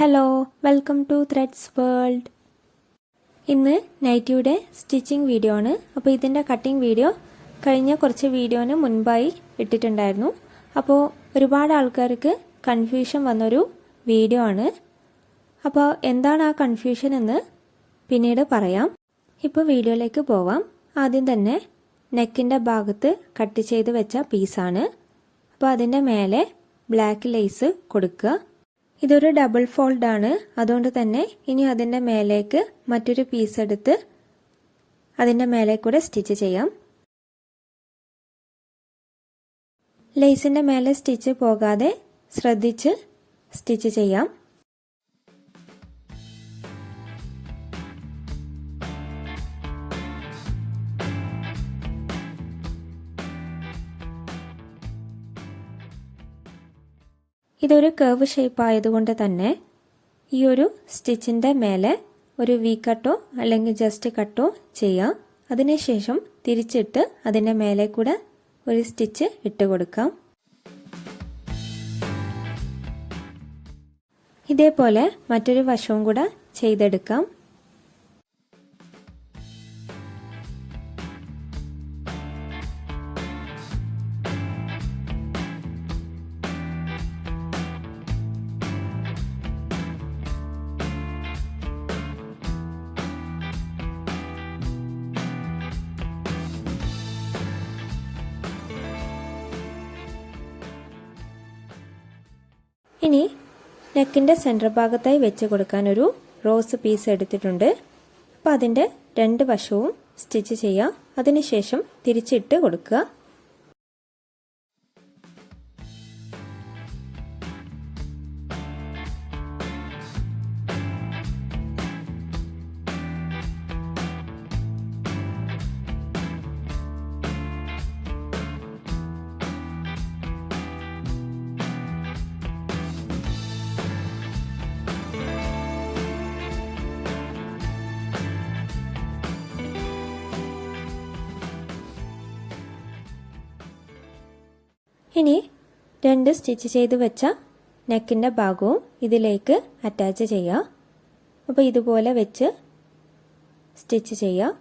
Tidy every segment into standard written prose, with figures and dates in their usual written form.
Hello, welcome to threads world. ഇന്ന് നൈറ്റിയുടെ stitching video ആണ്. അപ്പോൾ ഇതിൻ്റെ കട്ടിങ് വീഡിയോ കഴിഞ്ഞ കുറച്ച് വീഡിയോന് മുൻപായി ഇട്ടിട്ടുണ്ടായിരുന്നു. അപ്പോൾ ഒരുപാട് ആൾക്കാർക്ക് കൺഫ്യൂഷൻ വന്നൊരു വീഡിയോ ആണ്. അപ്പോൾ എന്താണ് ആ കൺഫ്യൂഷൻ എന്ന് പിന്നീട് പറയാം. ഇപ്പോൾ വീഡിയോയിലേക്ക് പോവാം. ആദ്യം തന്നെ നെക്കിൻ്റെ ഭാഗത്ത് കട്ട് ചെയ്ത് വെച്ച പീസാണ്. അപ്പോൾ അതിൻ്റെ മേലെ ബ്ലാക്ക് ലേസ് കൊടുക്കുക. ഇതൊരു ഡബിൾ ഫോൾഡ് ആണ്, അതുകൊണ്ട് തന്നെ ഇനി അതിൻ്റെ മേലേക്ക് മറ്റൊരു പീസ് എടുത്ത് അതിൻ്റെ മേലെ കൂടെ സ്റ്റിച്ച് ചെയ്യാം. ലേസിൻ്റെ മേലെ സ്റ്റിച്ച് പോകാതെ ശ്രദ്ധിച്ച് സ്റ്റിച്ച് ചെയ്യാം. ഇതൊരു കർവ് ഷേപ്പ് ആയതുകൊണ്ട് തന്നെ ഈ ഒരു സ്റ്റിച്ചിൻ്റെ മേലെ ഒരു വി കട്ടോ അല്ലെങ്കിൽ ജസ്റ്റ് കട്ടോ ചെയ്യാം. അതിനുശേഷം തിരിച്ചിട്ട് അതിൻ്റെ മേലെ കൂടെ ഒരു സ്റ്റിച്ച് ഇട്ട് കൊടുക്കാം. ഇതേപോലെ മറ്റൊരു വശവും കൂടെ ചെയ്തെടുക്കാം. ഇനി നെക്കിൻ്റെ സെൻറ്റർ ഭാഗത്തായി വെച്ച് കൊടുക്കാൻ ഒരു റോസ് പീസ് എടുത്തിട്ടുണ്ട്. അപ്പോൾ അതിൻ്റെ രണ്ട് വശവും സ്റ്റിച്ച് ചെയ്യാം. അതിനുശേഷം തിരിച്ചിട്ട് കൊടുക്കുക. ഇനി രണ്ട് സ്റ്റിച്ച് ചെയ്ത് വെച്ച നെക്കിൻ്റെ ഭാഗവും ഇതിലേക്ക് അറ്റാച്ച് ചെയ്യാം. അപ്പോൾ ഇതുപോലെ വെച്ച് സ്റ്റിച്ച് ചെയ്യാം.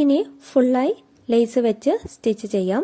ഇനി ഫുള്ളായി ലേസ് വെച്ച് സ്റ്റിച്ച് ചെയ്യാം.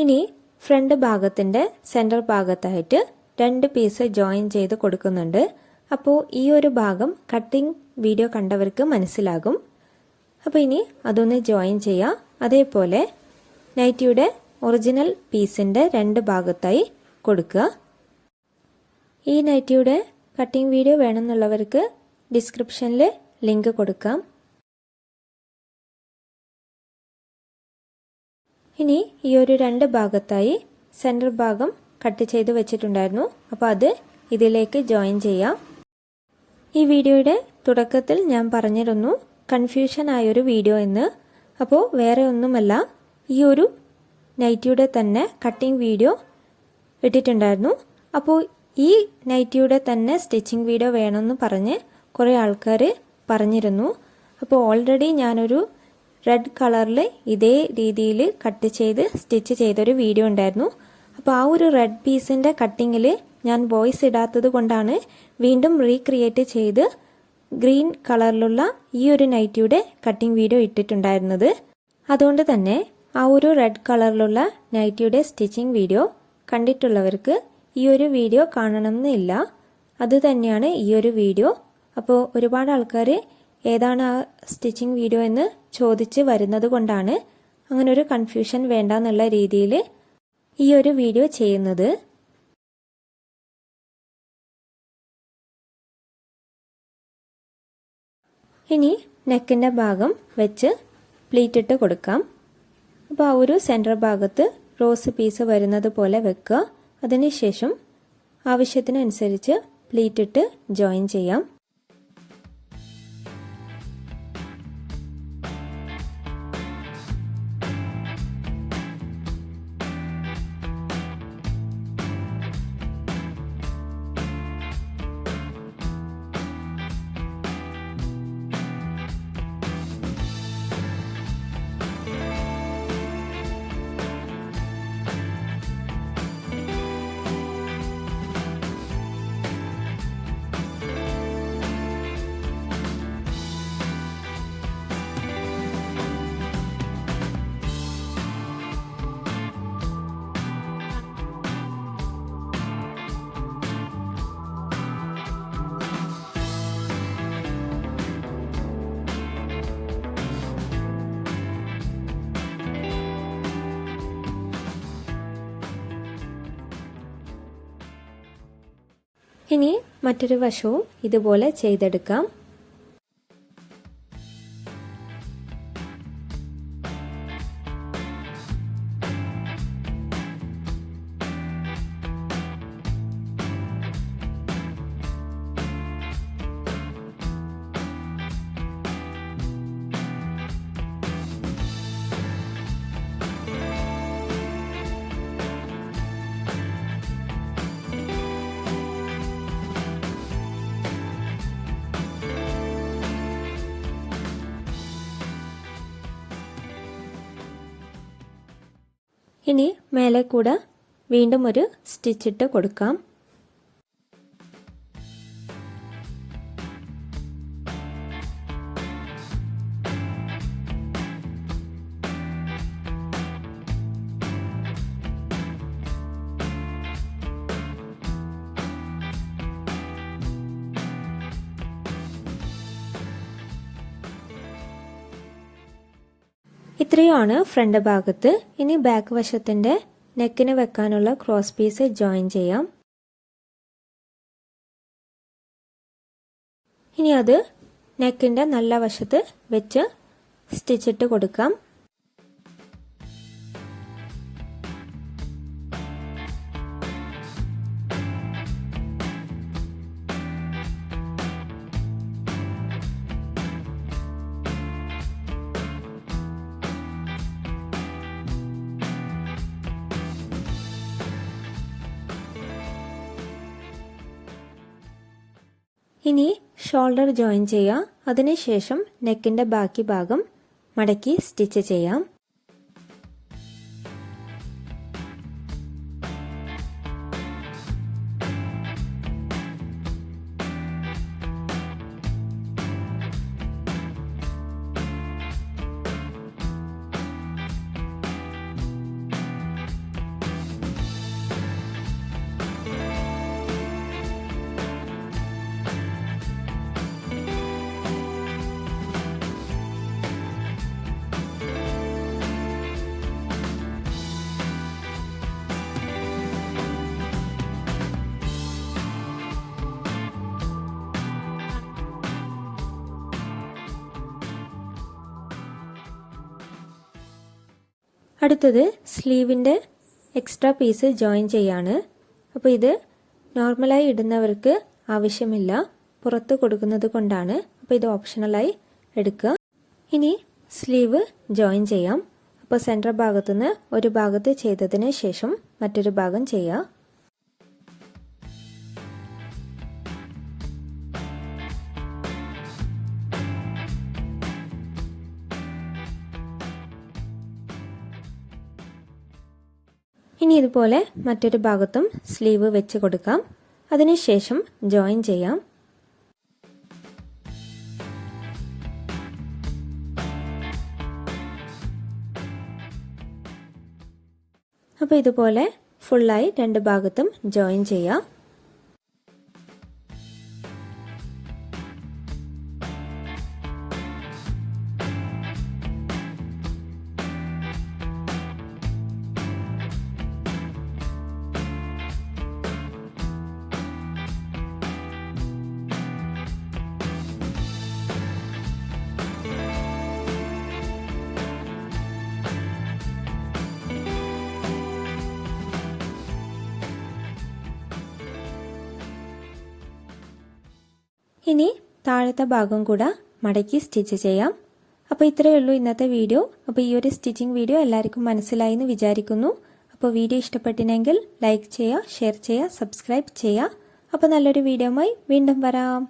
ഇനി ഫ്രണ്ട് ഭാഗത്തിൻ്റെ സെൻറ്റർ ഭാഗത്തായിട്ട് രണ്ട് പീസ് ജോയിൻ ചെയ്ത് കൊടുക്കുന്നുണ്ട്. അപ്പോൾ ഈ ഒരു ഭാഗം കട്ടിംഗ് വീഡിയോ കണ്ടവർക്ക് മനസ്സിലാകും. അപ്പോൾ ഇനി അതൊന്ന് ജോയിൻ ചെയ്യാം. അതേപോലെ നൈറ്റിയുടെ ഒറിജിനൽ പീസിൻ്റെ രണ്ട് ഭാഗത്തായി കൊടുക്കുക. ഈ നൈറ്റിയുടെ കട്ടിംഗ് വീഡിയോ വേണമെന്നുള്ളവർക്ക് ഡിസ്ക്രിപ്ഷനിൽ ലിങ്ക് കൊടുക്കാം. ഇനി ഈ ഒരു 2 ഭാഗത്തായി സെൻറ്റർ ഭാഗം കട്ട് ചെയ്ത് വെച്ചിട്ടുണ്ടായിരുന്നു. അപ്പോൾ അത് ഇതിലേക്ക് ജോയിൻ ചെയ്യാം. ഈ വീഡിയോയുടെ തുടക്കത്തിൽ ഞാൻ പറഞ്ഞിരുന്നു കൺഫ്യൂഷൻ ആയൊരു വീഡിയോ എന്ന്. അപ്പോൾ വേറെ ഒന്നുമല്ല, ഈ ഒരു നൈറ്റിയുടെ തന്നെ കട്ടിംഗ് വീഡിയോ ഇട്ടിട്ടുണ്ടായിരുന്നു. അപ്പോൾ ഈ നൈറ്റിയുടെ തന്നെ സ്റ്റിച്ചിങ് വീഡിയോ വേണമെന്ന് പറഞ്ഞ് കുറേ ആൾക്കാർ പറഞ്ഞിരുന്നു. അപ്പോൾ ഓൾറെഡി ഞാനൊരു റെഡ് കളറിൽ ഇതേ രീതിയിൽ കട്ട് ചെയ്ത് സ്റ്റിച്ച് ചെയ്തൊരു വീഡിയോ ഉണ്ടായിരുന്നു. അപ്പോൾ ആ ഒരു റെഡ് പീസിൻ്റെ കട്ടിങ്ങിൽ ഞാൻ വോയിസ് ഇടാത്തത് കൊണ്ടാണ് വീണ്ടും റീക്രിയേറ്റ് ചെയ്ത് ഗ്രീൻ കളറിലുള്ള ഈ ഒരു നൈറ്റിയുടെ കട്ടിംഗ് വീഡിയോ ഇട്ടിട്ടുണ്ടായിരുന്നത്. അതുകൊണ്ട് തന്നെ ആ ഒരു റെഡ് കളറിലുള്ള നൈറ്റിയുടെ സ്റ്റിച്ചിങ് വീഡിയോ കണ്ടിട്ടുള്ളവർക്ക് ഈ ഒരു വീഡിയോ കാണണമെന്നില്ല. അത് തന്നെയാണ് ഈ ഒരു വീഡിയോ. അപ്പോൾ ഒരുപാട് ആൾക്കാർ ഏതാണ് ആ സ്റ്റിച്ചിങ് വീഡിയോ എന്ന് ചോദിച്ച് വരുന്നത് കൊണ്ടാണ് അങ്ങനെ ഒരു കൺഫ്യൂഷൻ വേണ്ട എന്നുള്ള രീതിയിൽ ഈ ഒരു വീഡിയോ ചെയ്യുന്നത്. ഇനി നെക്കിൻ്റെ ഭാഗം വെച്ച് പ്ലീറ്റ് ഇട്ട് കൊടുക്കാം. അപ്പോൾ ആ ഒരു സെൻറ്റർ ഭാഗത്ത് റോസ് പീസ് വരുന്നത് പോലെ വെക്കുക. അതിനുശേഷം ആവശ്യത്തിനനുസരിച്ച് പ്ലീറ്റ് ഇട്ട് ജോയിൻ ചെയ്യാം. ഇനി മറ്റൊരു വശവും ഇതുപോലെ ചെയ്തെടുക്കാം. ഇനി മേലെ കൂടെ വീണ്ടും ഒരു സ്റ്റിച്ചിട്ട് കൊടുക്കാം. ഇത്രയുമാണ് ഫ്രണ്ട് ഭാഗത്ത്. ഇനി ബാക്ക് വശത്തിന്റെ നെക്കിന് വെക്കാനുള്ള ക്രോസ് പീസ് ജോയിൻ ചെയ്യാം. ഇനി അത് നെക്കിന്റെ നല്ല വശത്ത് വെച്ച് സ്റ്റിച്ചിട്ട് കൊടുക്കാം. ഇനി ഷോൾഡർ ജോയിൻ ചെയ്യാം. അതിനുശേഷം നെക്കിന്റെ ബാക്കി ഭാഗം മടക്കി സ്റ്റിച്ച് ചെയ്യാം. അടുത്തത് സ്ലീവിൻ്റെ എക്സ്ട്രാ പീസ് ജോയിൻ ചെയ്യാണ്. അപ്പോൾ ഇത് നോർമലായി ഇടുന്നവർക്ക് ആവശ്യമില്ല, പുറത്ത് കൊടുക്കുന്നത് കൊണ്ടാണ്. അപ്പോൾ ഇത് ഓപ്ഷണലായി എടുക്കുക. ഇനി സ്ലീവ് ജോയിൻ ചെയ്യാം. അപ്പോൾ സെൻറ്റർ ഭാഗത്തുനിന്ന് ഒരു ഭാഗത്ത് ചെയ്തതിന് ശേഷം മറ്റൊരു ഭാഗം ചെയ്യുക. ഇനി ഇതുപോലെ മറ്റൊരു ഭാഗത്തും സ്ലീവ് വെച്ച് കൊടുക്കാം. അതിനുശേഷം ജോയിൻ ചെയ്യാം. അപ്പോൾ ഇതുപോലെ ഫുള്ളായി രണ്ട് ഭാഗത്തും ജോയിൻ ചെയ്യാം. ഇനി താഴത്തെ ഭാഗം കൂടെ മടക്കി സ്റ്റിച്ച് ചെയ്യാം. അപ്പോൾ ഇത്രയേ ഉള്ളൂ ഇന്നത്തെ വീഡിയോ. അപ്പോൾ ഈ ഒരു സ്റ്റിച്ചിങ് വീഡിയോ എല്ലാവർക്കും മനസ്സിലായി എന്ന് വിചാരിക്കുന്നു. അപ്പോൾ വീഡിയോ ഇഷ്ടപ്പെട്ടിനെങ്കിൽ ലൈക്ക് ചെയ്യുക, ഷെയർ ചെയ്യുക, സബ്സ്ക്രൈബ് ചെയ്യുക. അപ്പോൾ നല്ലൊരു വീഡിയോയുമായി വീണ്ടും വരാം.